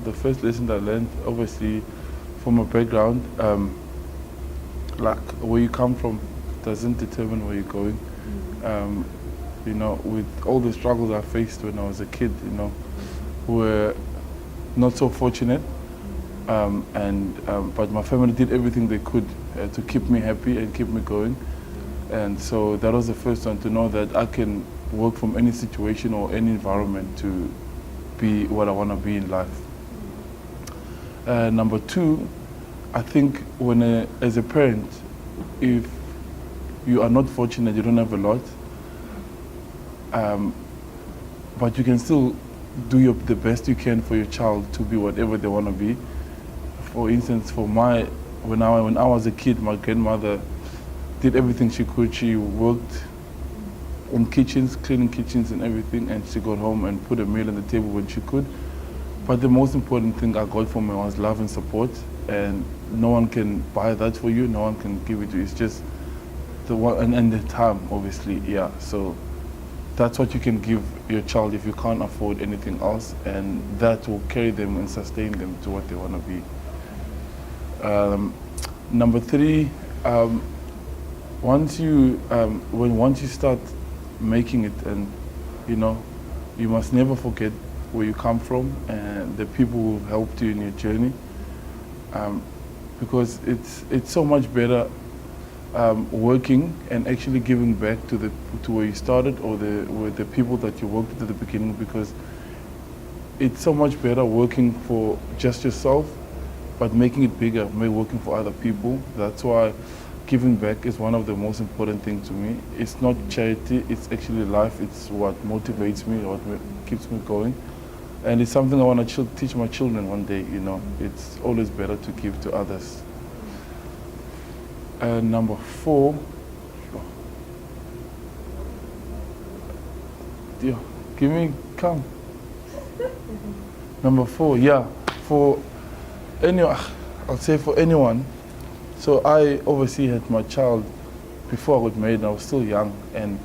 the first lesson that I learned, obviously, from a background, like where you come from doesn't determine where you're going. You know, with all the struggles I faced when I was a kid, you know, were not so fortunate. But my family did everything they could to keep me happy and keep me going. And so that was the first one, to know that I can work from any situation or any environment to be what I want to be in life. Number two, I think as a parent, if you are not fortunate, you don't have a lot, but you can still do the best you can for your child to be whatever they want to be. For instance, when I was a kid, my grandmother did everything she could. She worked in kitchens, cleaning kitchens and everything, and she got home and put a meal on the table when she could. But the most important thing I got from her was love and support, and no one can buy that for you, no one can give it to you. It's just the one, and the time, obviously, yeah. So that's what you can give your child if you can't afford anything else, and that will carry them and sustain them to what they want to be. Number three, once you start making it, and you know, you must never forget where you come from and the people who helped you in your journey, because it's so much better working and actually giving back to where you started, or with the people that you worked with at the beginning, because it's so much better working for just yourself but making it bigger, working for other people. That's why giving back is one of the most important things to me. It's not charity, it's actually life. It's what motivates me, what keeps me going. And it's something I want to teach my children one day, you know. It's always better to give to others. And number four, yeah, come. Number four, yeah, I'll say for anyone. So I obviously had my child before I got married, and I was still young, and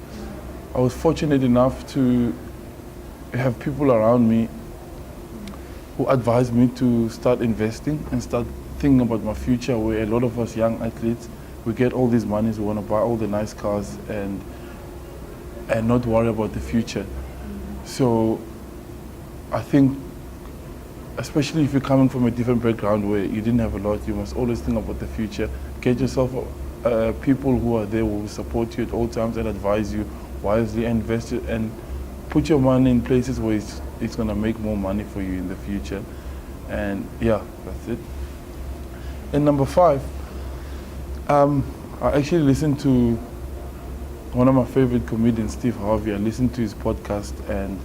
I was fortunate enough to have people around me who advised me to start investing and start thinking about my future, where a lot of us young athletes, we get all these monies, we want to buy all the nice cars and not worry about the future. So I think, especially if you're coming from a different background where you didn't have a lot, you must always think about the future. Get yourself people who are there, who will support you at all times and advise you wisely, and invest it, and put your money in places where it's going to make more money for you in the future. And yeah, that's it. And number five, I actually listened to one of my favorite comedians, Steve Harvey. I listened to his podcast, and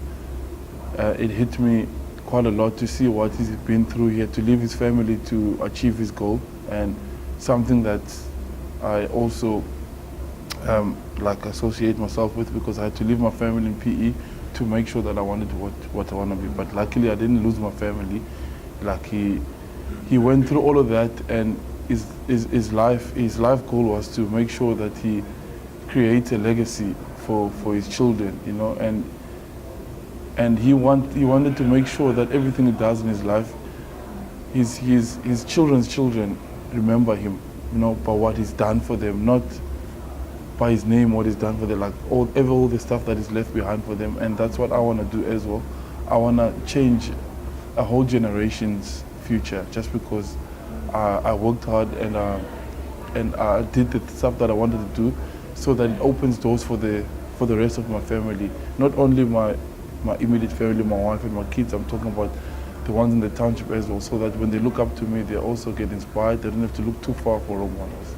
it hit me quite a lot to see what he's been through. He had to leave his family to achieve his goal, and something that I also associate myself with, because I had to leave my family in PE to make sure that I wanted what I want to be. But luckily I didn't lose my family. Like he went through all of that, and his life goal was to make sure that he creates a legacy for his children, you know, and he wanted to make sure that everything he does in his life, his children's children remember him, you know, by what he's done for them, not by his name, what he's done for them, like all the stuff that is left behind for them. And that's what I want to do as well. I want to change a whole generation's future, just because I worked hard and I did the stuff that I wanted to do, so that it opens doors for the rest of my family, not only my immediate family, my wife and my kids. I'm talking about the ones in the township as well, so that when they look up to me, they also get inspired. They don't have to look too far for role models.